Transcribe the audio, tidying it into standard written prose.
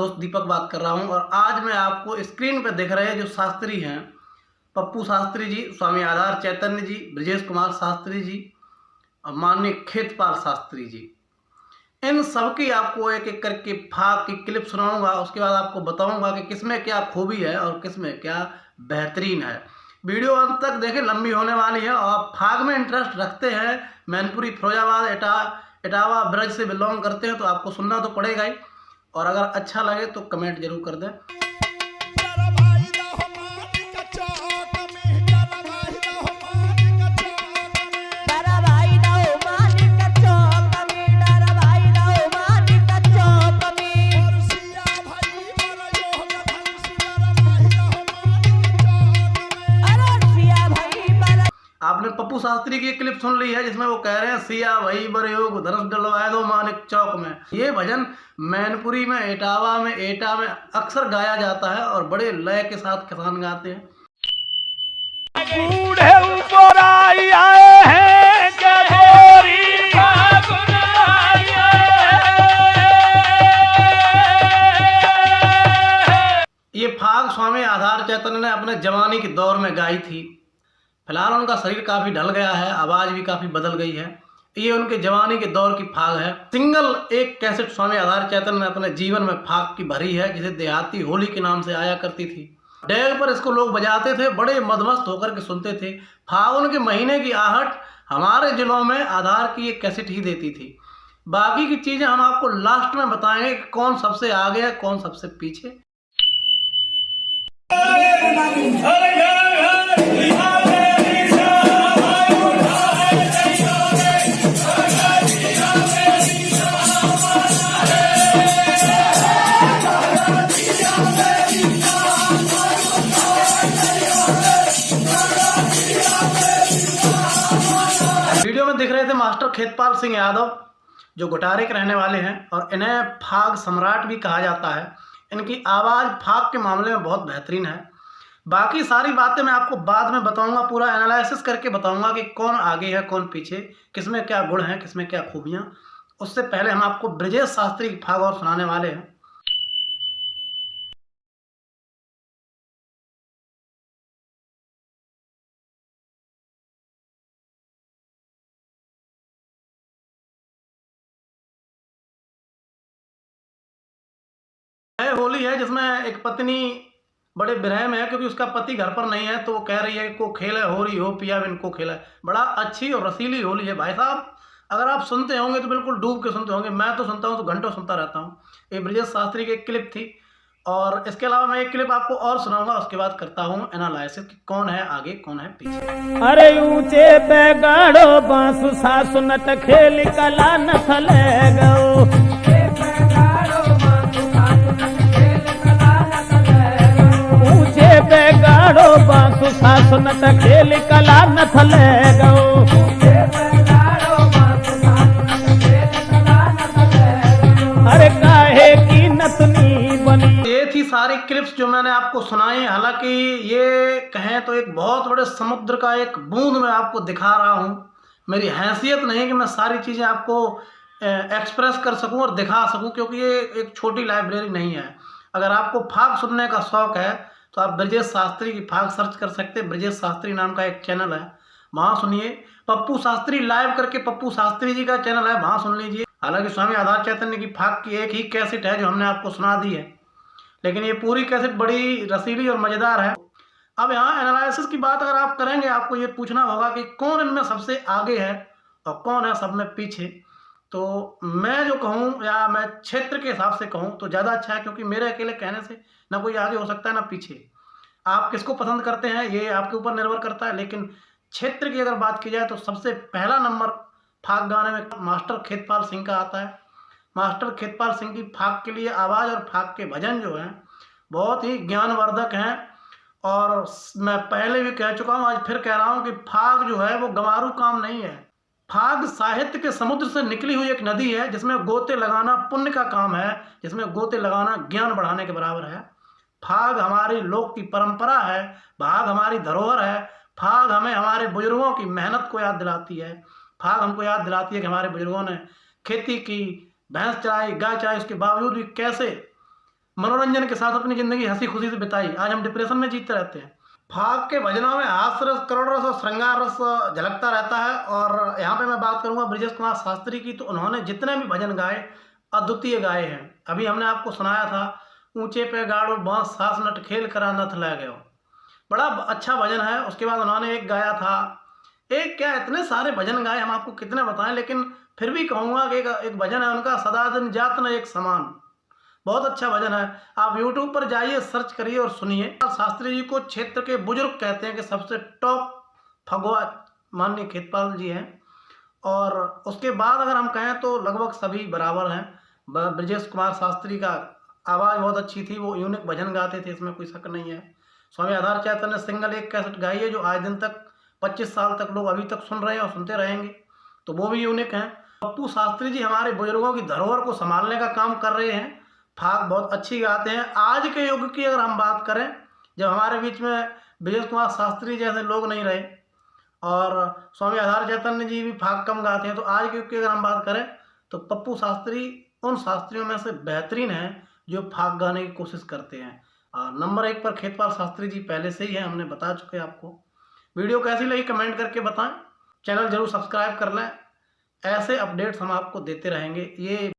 दोस्त दीपक बात कर रहा हूं और आज मैं आपको स्क्रीन पर दिख रहे जो शास्त्री हैं, पप्पू शास्त्री जी, स्वामी आधार चैतन्य जी, ब्रजेश कुमार शास्त्री जी और माननीय खेतपाल शास्त्री जी, इन सब की आपको एक एक करके फाग की क्लिप सुनाऊंगा। उसके बाद आपको बताऊंगा कि किसमें क्या खूबी है और किसमें क्या बेहतरीन है। वीडियो अंत तक देखें, लंबी होने वाली है। और आप फाग में इंटरेस्ट रखते हैं, मैनपुरी फिरोजाबाद इटावा ब्रज से बिलोंग करते हैं तो आपको सुनना तो पड़ेगा ही। और अगर अच्छा लगे तो कमेंट जरूर कर दें। आपने पप्पू शास्त्री की क्लिप सुन ली है जिसमें वो कह रहे हैं सिया भाई बरयोग धनुष डलवाए दो मानिक चौक में। ये भजन मैनपुरी में इटावा में एटा में अक्सर गाया जाता है और बड़े लय के साथ किसान गाते हैं। बूढ़े ऊपर आए हैं ये फाग स्वामी आधार चैतन्य ने अपने जवानी के दौर में गाई थी। फिलहाल उनका शरीर काफ़ी ढल गया है, आवाज़ भी काफ़ी बदल गई है। ये उनके जवानी के दौर की फाग है। सिंगल एक कैसेट स्वामी आधार चैतन्य ने अपने जीवन में फाग की भरी है, जिसे देहाती होली के नाम से आया करती थी। डेग पर इसको लोग बजाते थे, बड़े मदमस्त होकर के सुनते थे। फागुन के महीने की आहट हमारे जिलों में आधार की एक कैसेट ही देती थी। बाकी की चीज़ें हम आपको लास्ट में बताएंगे कि कौन सबसे आगे है, कौन सबसे पीछे। वीडियो में दिख रहे थे मास्टर खेतपाल सिंह यादव, जो गुटारे के रहने वाले हैं और इन्हें फाग सम्राट भी कहा जाता है। इनकी आवाज़ फाग के मामले में बहुत बेहतरीन है। बाकी सारी बातें मैं आपको बाद में बताऊंगा, पूरा एनालिसिस करके बताऊंगा कि कौन आगे है कौन पीछे, किसमें क्या गुण है, किसमें क्या खूबियां। उससे पहले हम आपको ब्रजेश शास्त्री की फाग और सुनाने वाले हैं। होली है जिसमें एक पत्नी बड़े विरह में है क्योंकि उसका पति घर पर नहीं है, तो वो कह रही है को खेल है हो रही हो पिया बिन को खेला है। बड़ा अच्छी और रसीली होली है भाई साहब। अगर आप सुनते होंगे तो बिल्कुल डूब के सुनते होंगे। मैं तो सुनता हूँ तो घंटों सुनता रहता हूँ। ये ब्रजेश शास्त्री की एक क्लिप थी और इसके अलावा मैं एक क्लिप आपको और सुनाऊंगा। उसके बाद करता हूँ एनालिसिस कि कौन है आगे कौन है पीछे। अरे ऊंचे पे गाड़ो बांसु सासु नट खेल कला नथले गो। गाड़ो बांसु सासु नट खेल कला नथले गो। अरे काहे की नतनी बनी। ये थी सारी क्लिप्स जो मैंने आपको सुनाई। हालांकि ये कहें तो एक बहुत बड़े समुद्र का एक बूंद मैं आपको दिखा रहा हूँ। मेरी हैसियत नहीं कि मैं सारी चीज़ें आपको एक्सप्रेस कर सकूँ और दिखा सकूँ, क्योंकि ये एक छोटी लाइब्रेरी नहीं है। अगर आपको फाग सुनने का शौक़ है तो आप ब्रजेश शास्त्री की फाग सर्च कर सकते हैं। ब्रजेश शास्त्री नाम का एक चैनल है, वहाँ सुनिए। पप्पू शास्त्री लाइव करके पप्पू शास्त्री जी का चैनल है, वहाँ सुन लीजिए। हालांकि स्वामी आधार चैतन्य की फाग की एक ही कैसेट है जो हमने आपको सुना दी है, लेकिन ये पूरी कैसेट बड़ी रसीली और मज़ेदार है। अब यहाँ एनालिसिस की बात अगर आप करेंगे, आपको ये पूछना होगा कि कौन इनमें सबसे आगे है और कौन है सब में पीछे। तो मैं जो कहूँ या मैं क्षेत्र के हिसाब से कहूँ तो ज़्यादा अच्छा है, क्योंकि मेरे अकेले कहने से ना कोई आगे हो सकता है ना पीछे। आप किसको पसंद करते हैं ये आपके ऊपर निर्भर करता है, लेकिन क्षेत्र की अगर बात की जाए तो सबसे पहला नंबर फाग गाने में मास्टर खेतपाल सिंह का आता है। मास्टर खेतपाल सिंह की फाग के लिए आवाज़ और फाग के भजन जो हैं बहुत ही ज्ञानवर्धक हैं। और मैं पहले भी कह चुका हूँ, आज फिर कह रहा हूँ कि फाग जो है वो गंवारू काम नहीं है। फाग साहित्य के समुद्र से निकली हुई एक नदी है जिसमें गोते लगाना पुण्य का काम है, जिसमें गोते लगाना ज्ञान बढ़ाने के बराबर है। फाग हमारी लोक की परंपरा है, फाग हमारी धरोहर है। फाग हमें हमारे बुजुर्गों की मेहनत को याद दिलाती है। फाग हमको याद दिलाती है कि हमारे बुजुर्गों ने खेती की, भैंस चराई, गाय चराई, उसके बावजूद भी कैसे मनोरंजन के साथ अपनी ज़िंदगी हंसी खुशी से बिताई। आज हम डिप्रेशन में जीते रहते हैं। फाग के भजनों में हास्य रस, करुण रस और श्रृंगार रस झलकता रहता है। और यहाँ पे मैं बात करूँगा ब्रजेश कुमार शास्त्री की, तो उन्होंने जितने भी भजन गाए अद्वितीय गाए हैं। अभी हमने आपको सुनाया था ऊंचे पे गाड़ो बांस सास नट खेल करा नथ ले गयो, बड़ा अच्छा भजन है। उसके बाद उन्होंने एक गाया था, एक क्या इतने सारे भजन गाए, हम आपको कितने बताएं, लेकिन फिर भी कहूँगा कि एक भजन है उनका, सदा दिन जात न एक समान, बहुत अच्छा भजन है। आप YouTube पर जाइए, सर्च करिए और सुनिए। शास्त्री जी को क्षेत्र के बुजुर्ग कहते हैं कि सबसे टॉप फगुआ माननीय खेतपाल जी हैं। और उसके बाद अगर हम कहें तो लगभग सभी बराबर हैं। ब्रजेश कुमार शास्त्री का आवाज़ बहुत अच्छी थी, वो यूनिक भजन गाते थे, इसमें कोई शक नहीं है। स्वामी आधार चैतन्य सिंगल एक कैसेट गाई है जो आज दिन तक 25 साल तक लोग अभी तक सुन रहे हैं और सुनते रहेंगे, तो वो भी यूनिक हैं। पप्पू शास्त्री जी हमारे बुजुर्गों की धरोहर को संभालने का काम कर रहे हैं। फाग बहुत अच्छी गाते हैं। आज के युग की अगर हम बात करें, जब हमारे बीच में ब्रजेश कुमार शास्त्री जैसे लोग नहीं रहे और स्वामी आधार चैतन्य जी भी फाग कम गाते हैं, तो आज के युग की अगर हम बात करें तो पप्पू शास्त्री उन शास्त्रियों में से बेहतरीन हैं जो फाग गाने की कोशिश करते हैं। नंबर 1 पर खेतपाल शास्त्री जी पहले से ही हैं, हमने बता चुके हैं आपको। वीडियो कैसी लगी कमेंट करके बताएं, चैनल जरूर सब्सक्राइब कर लें, ऐसे अपडेट्स हम आपको देते रहेंगे। ये